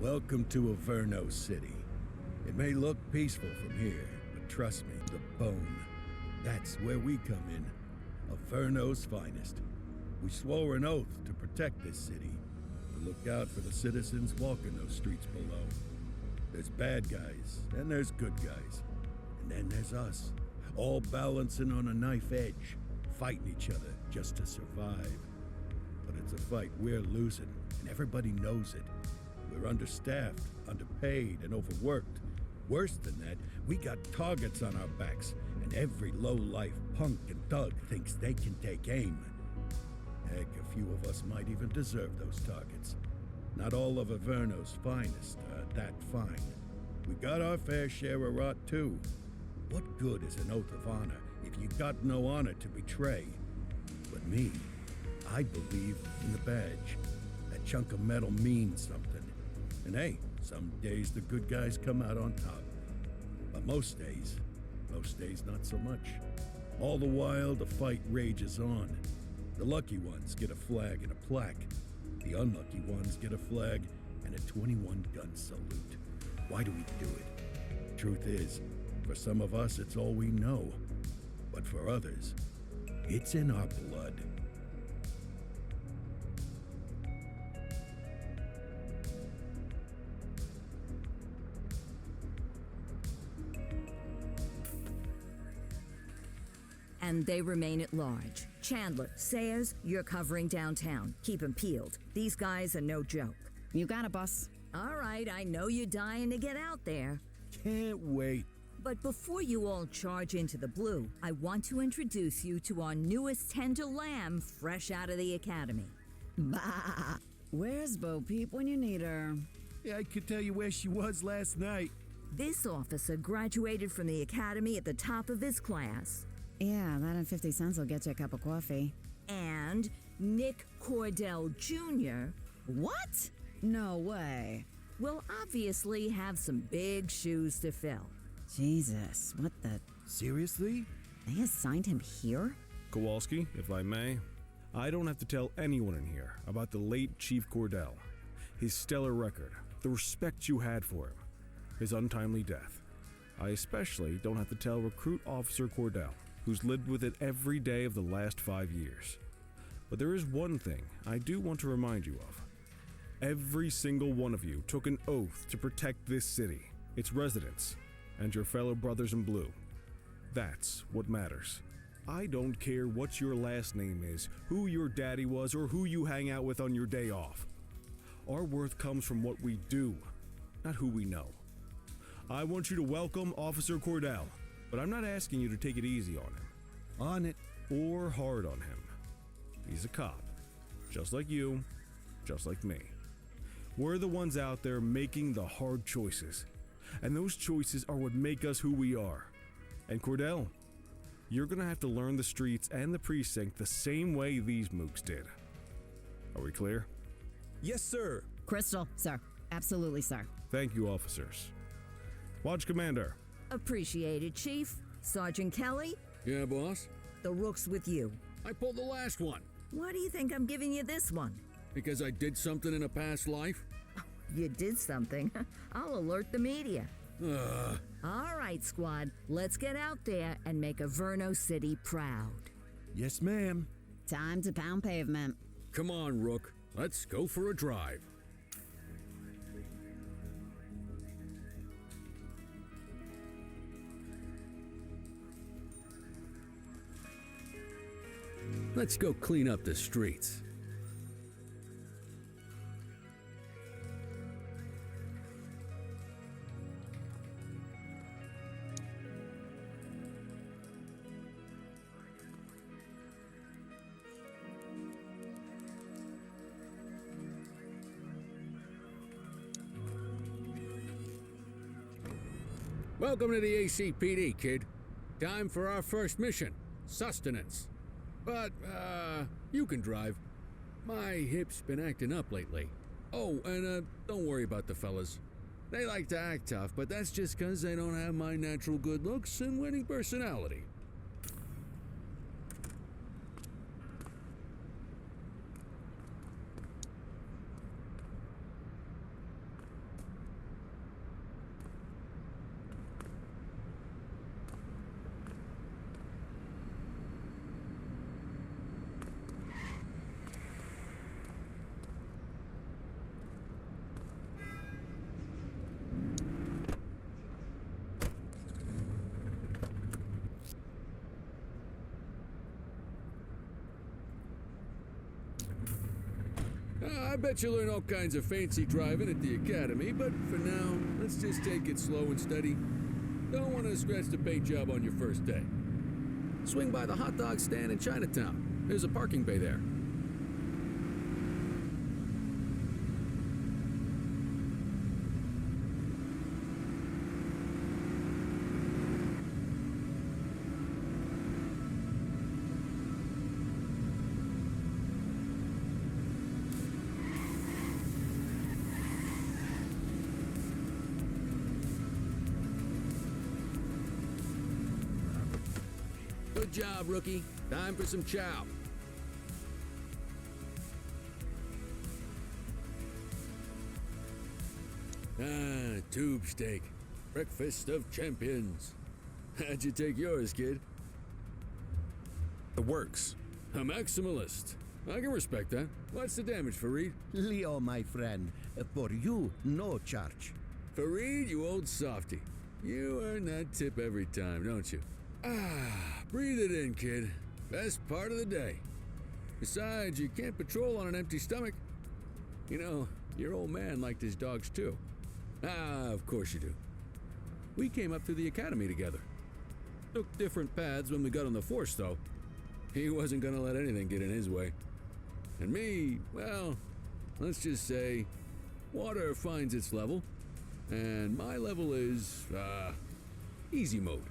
Welcome to Averno City. It may look peaceful from here, but trust me, the bone, that's where we come in. Averno's finest. We swore an oath to protect this city, to look out for the citizens walking those streets below. There's bad guys, and there's good guys. And then there's us, all balancing on a knife edge, fighting each other just to survive. But it's a fight we're losing, and everybody knows it. We're understaffed, underpaid, and overworked. Worse than that, we got targets on our backs, and every low-life punk and thug thinks they can take aim. Heck, a few of us might even deserve those targets. Not all of Averno's finest are that fine. We got our fair share of rot, too. What good is an oath of honor if you got no honor to betray? But me, I believe in the badge. That chunk of metal means something. And hey, some days the good guys come out on top. But most days not so much. All the while, the fight rages on. The lucky ones get a flag and a plaque. The unlucky ones get a flag and a 21-gun salute. Why do we do it? Truth is, for some of us, it's all we know. But for others, it's in our blood. And they remain at large. Chandler, Sayers, you're covering downtown. Keep 'em peeled. These guys are no joke. You got it, boss. All right, I know you're dying to get out there. Can't wait. But before you all charge into the blue, I want to introduce you to our newest tender lamb fresh out of the academy. Bah! Where's Bo Peep when you need her? Yeah, I could tell you where she was last night. This officer graduated from the academy at the top of his class. Yeah, that and 50 cents will get you a cup of coffee. And Nick Cordell Jr. What? No way. will obviously have some big shoes to fill. Jesus, what the... Seriously? They assigned him here? Kowalski, if I may, I don't have to tell anyone in here about the late Chief Cordell, his stellar record, the respect you had for him, his untimely death. I especially don't have to tell Recruit Officer Cordell, who's lived with it every day of the last 5 years. But there is one thing I do want to remind you of. Every single one of you took an oath to protect this city, its residents, and your fellow brothers in blue. That's what matters. I don't care what your last name is, who your daddy was, or who you hang out with on your day off. Our worth comes from what we do, not who we know. I want you to welcome Officer Cordell, but I'm not asking you to take it easy on him. On it. Or hard on him. He's a cop, just like you, just like me. We're the ones out there making the hard choices, and those choices are what make us who we are. And Cordell, you're gonna have to learn the streets and the precinct the same way these mooks did. Are we clear? Yes, sir. Crystal, sir. Absolutely, sir. Thank you, officers. Watch Commander. Appreciated, Chief. Sergeant Kelly, Yeah, boss? the rook's with you. I pulled the last one. Why do you think I'm giving you this one? Because I did something in a past life? You did something. I'll alert the media. All right, squad. Let's get out there and make Averno City proud. Yes, ma'am. Time to pound pavement. Come on, Rook. Let's go for a drive. Let's go clean up the streets. Welcome to the ACPD, kid. Time for our first mission, sustenance. But, you can drive. My hip's been acting up lately. Oh, and, don't worry about the fellas. They like to act tough, but that's just 'cause they don't have my natural good looks and winning personality. I bet you'll learn all kinds of fancy driving at the academy, but for now, let's just take it slow and steady. Don't want to scratch the paint job on your first day. Swing by the hot dog stand in Chinatown. There's a parking bay there. Good job, rookie. Time for some chow. Tube steak. Breakfast of champions. How'd you take yours, kid? It works. A maximalist. I can respect that. What's the damage, Fareed? Leo, my friend, for you, no charge. Fareed, you old softy. You earn that tip every time, don't you? Breathe it in, kid. Best part of the day. Besides, you can't patrol on an empty stomach. You know, your old man liked his dogs too. Of course you do. We came up through the academy together. Took different paths when we got on the force, though. He wasn't gonna let anything get in his way. And me, well, let's just say, water finds its level, and my level is, easy mode.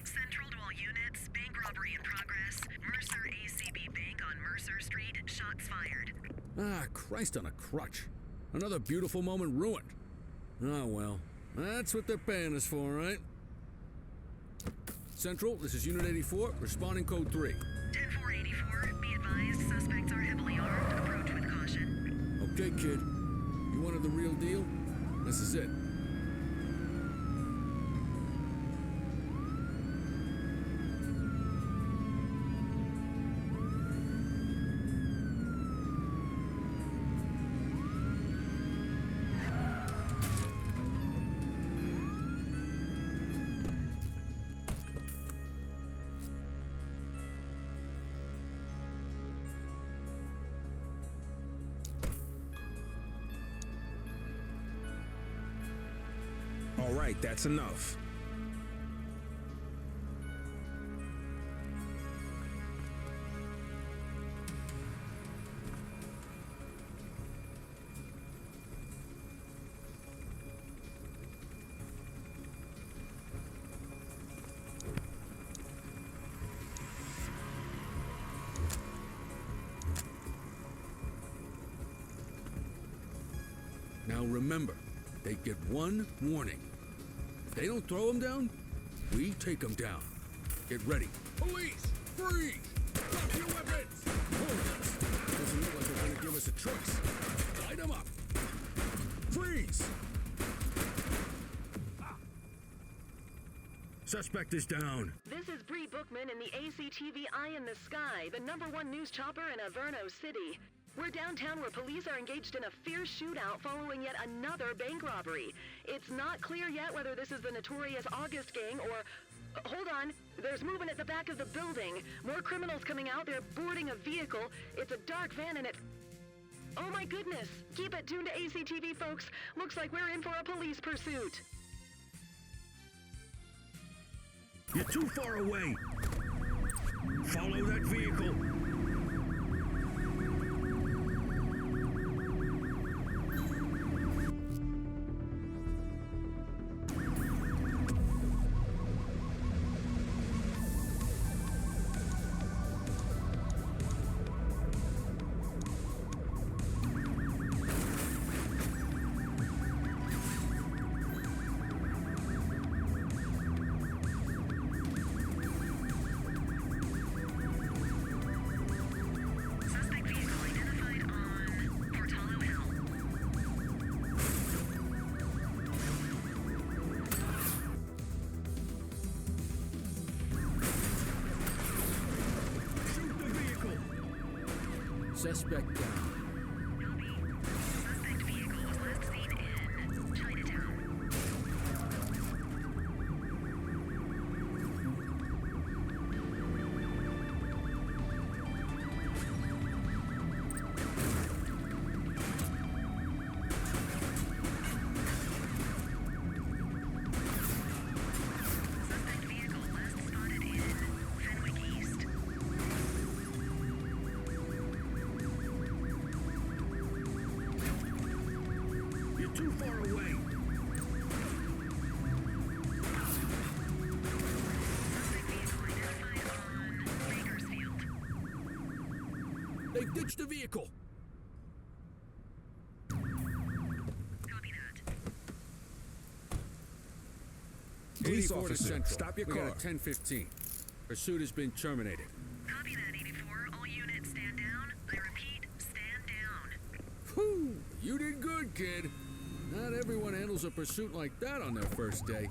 Central to all units, bank robbery in progress. Mercer ACB Bank on Mercer Street, shots fired. Christ on a crutch. Another beautiful moment ruined. Oh well, that's what they're paying us for, right? Central, this is Unit 84, responding code 3. 10-484, be advised, suspects are heavily armed. Approach with caution. Okay, kid. You wanted the real deal? This is it. All right, that's enough. Now remember, they get one warning. If they don't throw them down, we take them down. Get ready. Police! Freeze! Drop your weapons! Doesn't look like they're going to give us a choice. Light them up! Freeze! Suspect is down. This is Bree Bookman in the ACTV Eye in the Sky, the #1 news chopper in Averno City. We're downtown where police are engaged in a fierce shootout following yet another bank robbery. It's not clear yet whether this is the notorious August gang or... hold on. There's movement at the back of the building. More criminals coming out. They're boarding a vehicle. It's a dark van and it... oh my goodness. Keep it tuned to ACTV, folks. Looks like we're in for a police pursuit. You're too far away. Follow that vehicle. Suspect down. Copy. Suspect vehicle was last seen in Chinatown. They've ditched the vehicle! Copy that. Police 84 to officer, Central. stop your car. 1015. Pursuit has been terminated. Copy that, 84. All units stand down. I repeat, stand down. Whew! You did good, kid. Not everyone handles a pursuit like that on their first day.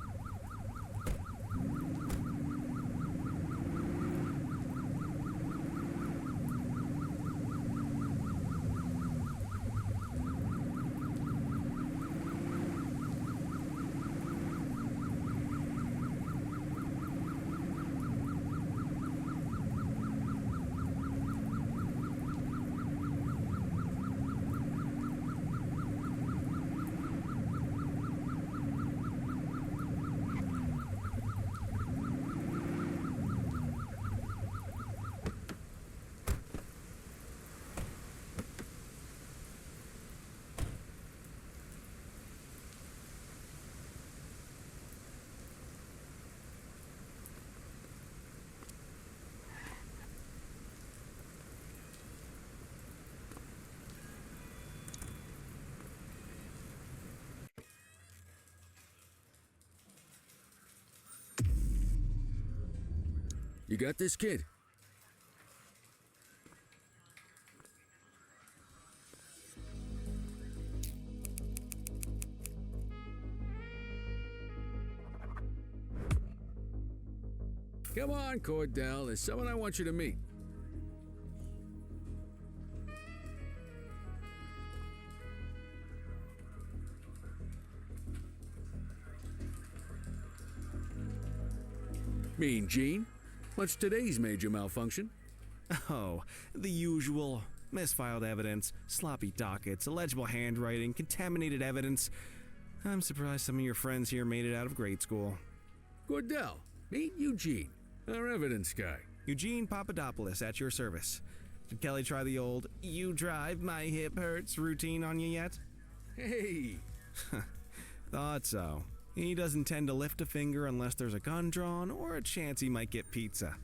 You got this, kid? Come on, Cordell. There's someone I want you to meet. Mean Gene? What's today's major malfunction? Oh, the usual. Misfiled evidence, sloppy dockets, illegible handwriting, contaminated evidence. I'm surprised some of your friends here made it out of grade school. Cordell, meet Eugene, our evidence guy. Eugene Papadopoulos at your service. Did Kelly try the old, "you drive, my hip hurts" routine on you yet? Hey! Thought so. He doesn't tend to lift a finger unless there's a gun drawn or a chance he might get pizza.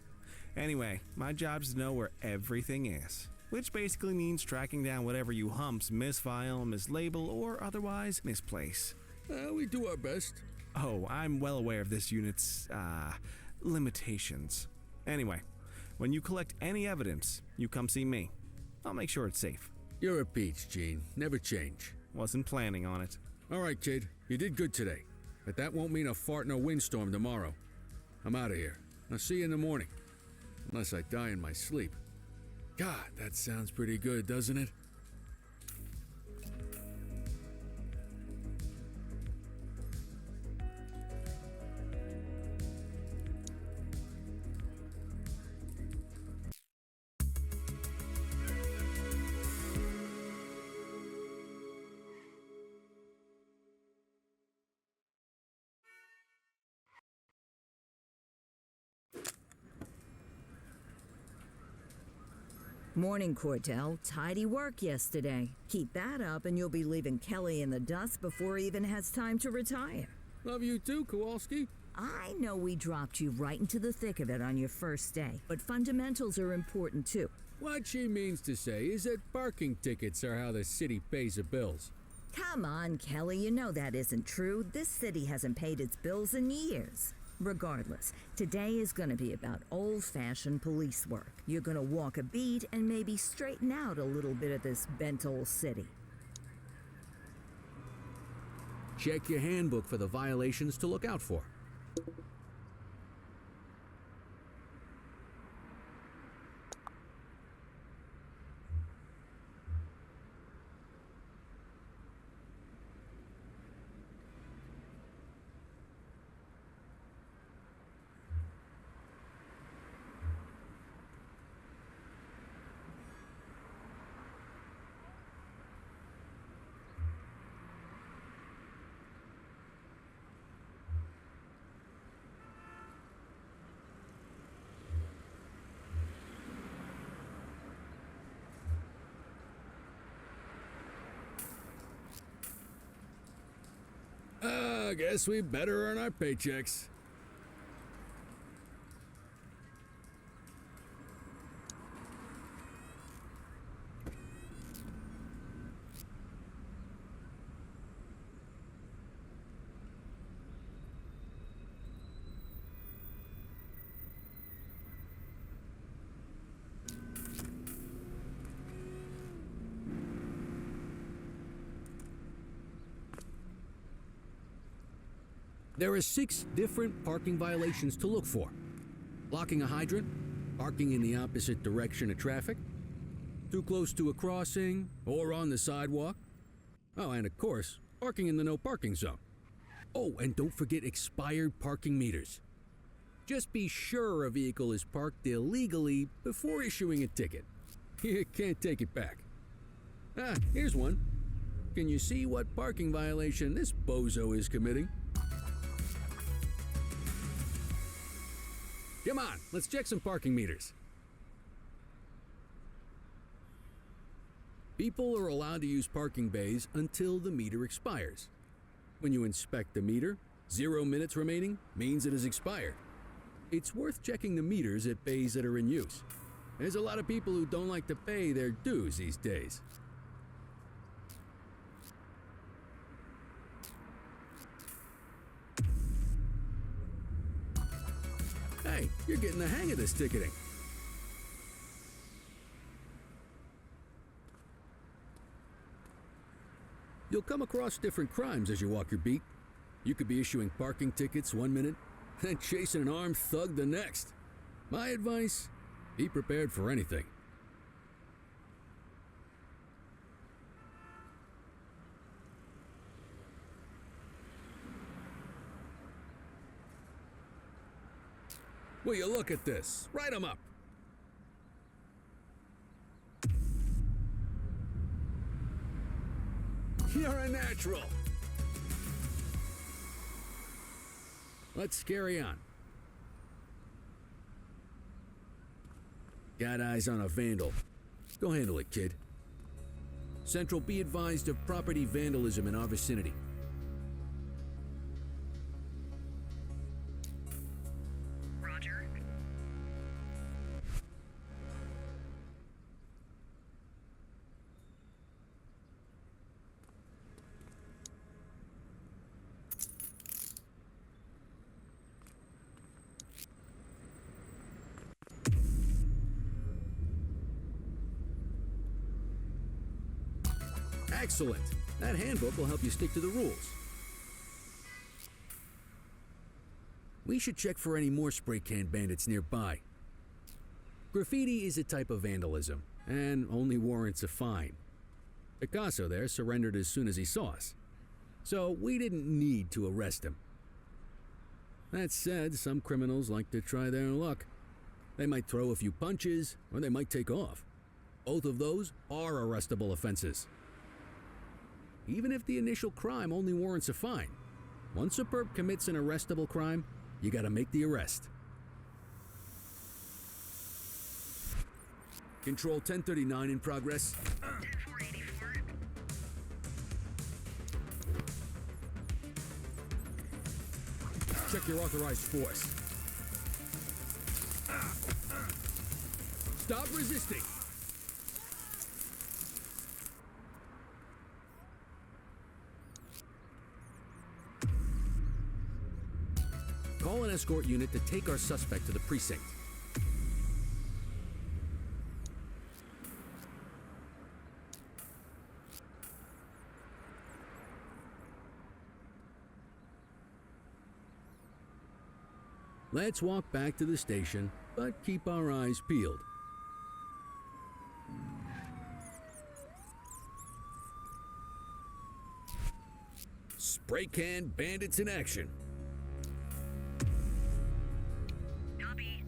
Anyway, my job's to know where everything is, which basically means tracking down whatever you humps misfile, mislabel, or otherwise misplace. We do our best. Oh, I'm well aware of this unit's, limitations. Anyway, when you collect any evidence, you come see me. I'll make sure it's safe. You're a peach, Gene. Never change. Wasn't planning on it. All right, kid. You did good today. But that won't mean a fart in a windstorm tomorrow. I'm out of here. I'll see you in the morning. Unless I die in my sleep. God, that sounds pretty good, doesn't it? Morning, Cordell. Tidy work yesterday. Keep that up and you'll be leaving Kelly in the dust before he even has time to retire. Love you too, Kowalski. I know we dropped you right into the thick of it on your first day, but fundamentals are important too. What she means to say is that parking tickets are how the city pays the bills. Come on, Kelly, you know that isn't true. This city hasn't paid its bills in years. Regardless, today is going to be about old-fashioned police work. You're going to walk a beat and maybe straighten out a little bit of this bent old city. Check your handbook for the violations to look out for. I guess we better earn our paychecks. There are 6 different parking violations to look for. Blocking a hydrant, parking in the opposite direction of traffic, too close to a crossing or on the sidewalk. Oh, and of course, parking in the no parking zone. Oh, and don't forget expired parking meters. Just be sure a vehicle is parked illegally before issuing a ticket. You can't take it back. Ah, here's one. Can you see what parking violation this bozo is committing? Come on, let's check some parking meters. People are allowed to use parking bays until the meter expires. When you inspect the meter, 0 minutes remaining means it has expired. It's worth checking the meters at bays that are in use. There's a lot of people who don't like to pay their dues these days. Hey, you're getting the hang of this ticketing. You'll come across different crimes as you walk your beat. You could be issuing parking tickets 1 minute and chasing an armed thug the next. My advice, be prepared for anything. Will you look at this? Write 'em up. You're a natural. Let's carry on. Got eyes on a vandal. Go handle it, kid. Central, be advised of property vandalism in our vicinity. Roger. Excellent. That handbook will help you stick to the rules. We should check for any more spray can bandits nearby. Graffiti is a type of vandalism and only warrants a fine. Picasso there surrendered as soon as he saw us, so we didn't need to arrest him. That said, some criminals like to try their luck. They might throw a few punches or they might take off. Both of those are arrestable offenses. Even if the initial crime only warrants a fine, once a perp commits an arrestable crime, you gotta make the arrest. Control 1039 in progress. 10484. Check your authorized force. Stop resisting. Call an escort unit to take our suspect to the precinct. Let's walk back to the station, but keep our eyes peeled. Spray can bandits in action. Copy.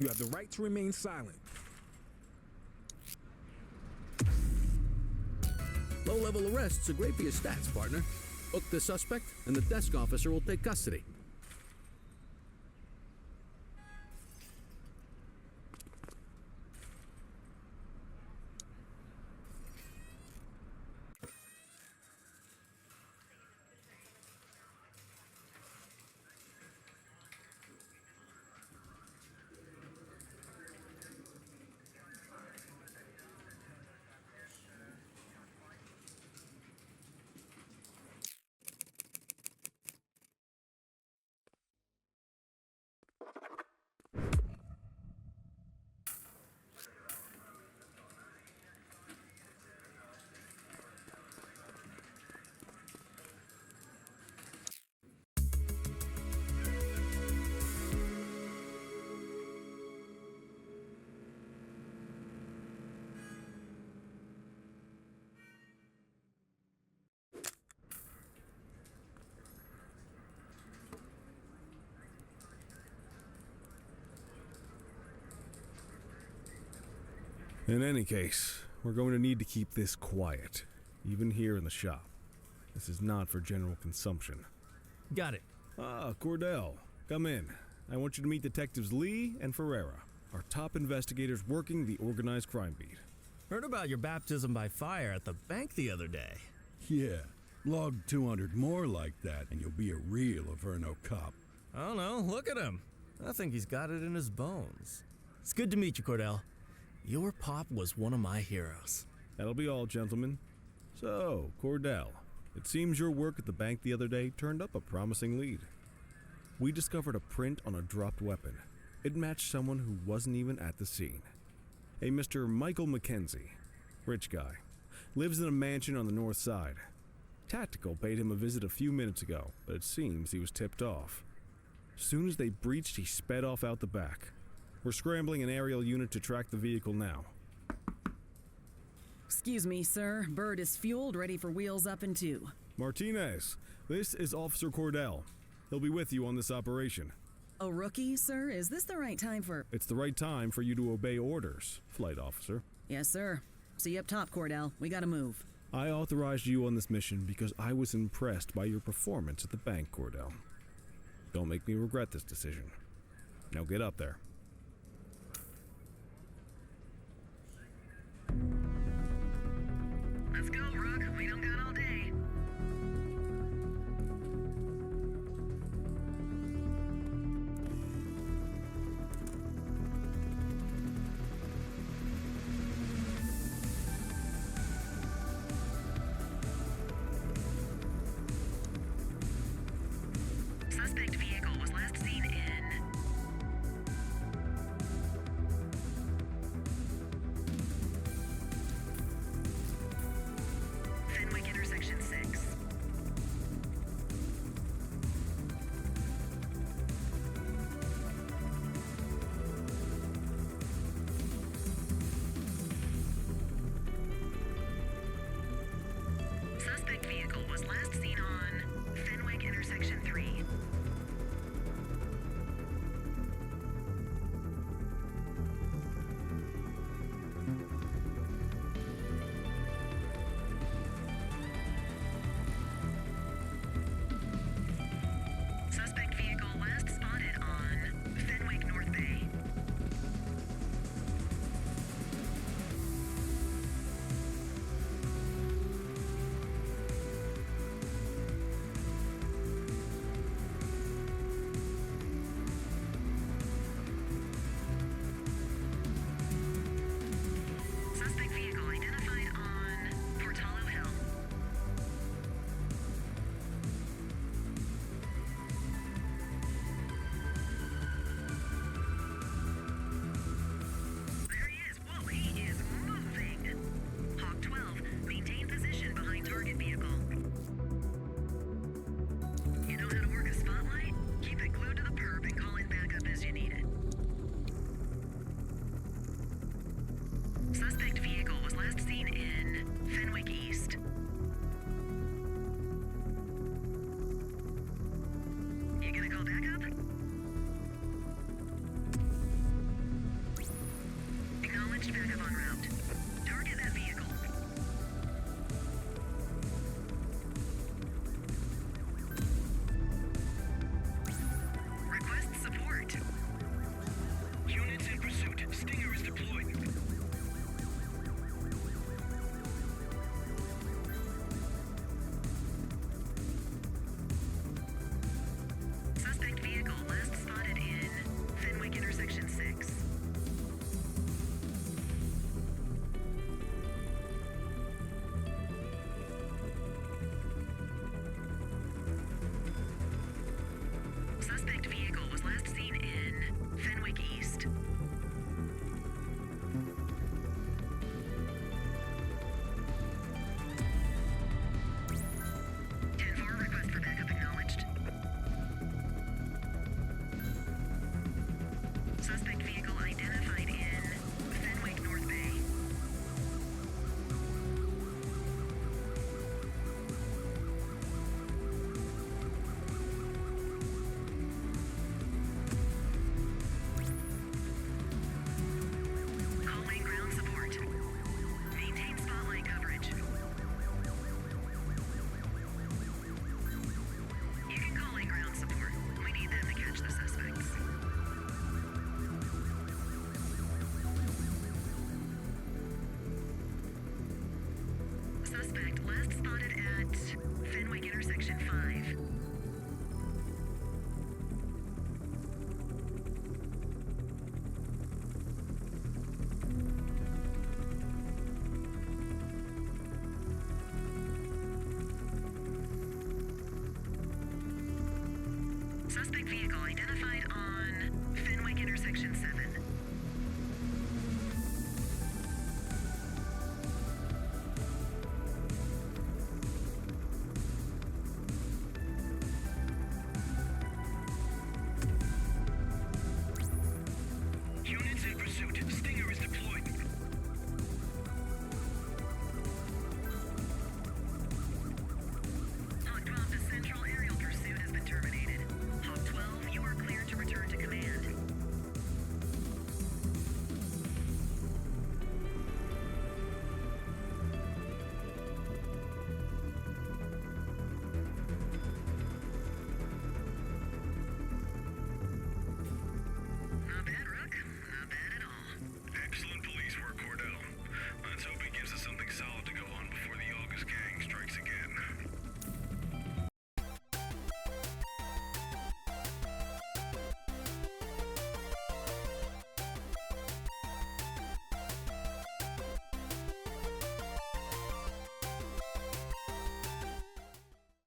You have the right to remain silent. Low-level arrests are great for your stats, partner. Book the suspect, and the desk officer will take custody. In any case, we're going to need to keep this quiet, even here in the shop. This is not for general consumption. Got it. Ah, Cordell, come in. I want you to meet Detectives Lee and Ferreira, our top investigators working the organized crime beat. Heard about your baptism by fire at the bank the other day. Yeah, log 200 more like that, and you'll be a real Averno cop. I don't know, look at him. I think he's got it in his bones. It's good to meet you, Cordell. Your pop was one of my heroes. That'll be all, gentlemen. So, Cordell, it seems your work at the bank the other day turned up a promising lead. We discovered a print on a dropped weapon. It matched someone who wasn't even at the scene. A Mr. Michael McKenzie, rich guy, lives in a mansion on the north side. Tactical paid him a visit a few minutes ago, but it seems he was tipped off. Soon as they breached, he sped off out the back. We're scrambling an aerial unit to track the vehicle now. Excuse me, sir. Bird is fueled, ready for wheels up in 2. Martinez, this is Officer Cordell. He'll be with you on this operation. A rookie, sir? Is this the right time for... It's the right time for you to obey orders, flight officer. Yes, sir. See you up top, Cordell. We gotta move. I authorized you on this mission because I was impressed by your performance at the bank, Cordell. Don't make me regret this decision. Now get up there. Let's go, Rook. We don't got all day. Suspect vehicle was last seen in... Fenwick intersection 6. Suspect vehicle was last seen on Fenwick intersection 3. Suspect vehicle last spotted on Fenwick North Bay. Suspect last spotted at Fenwick intersection 5.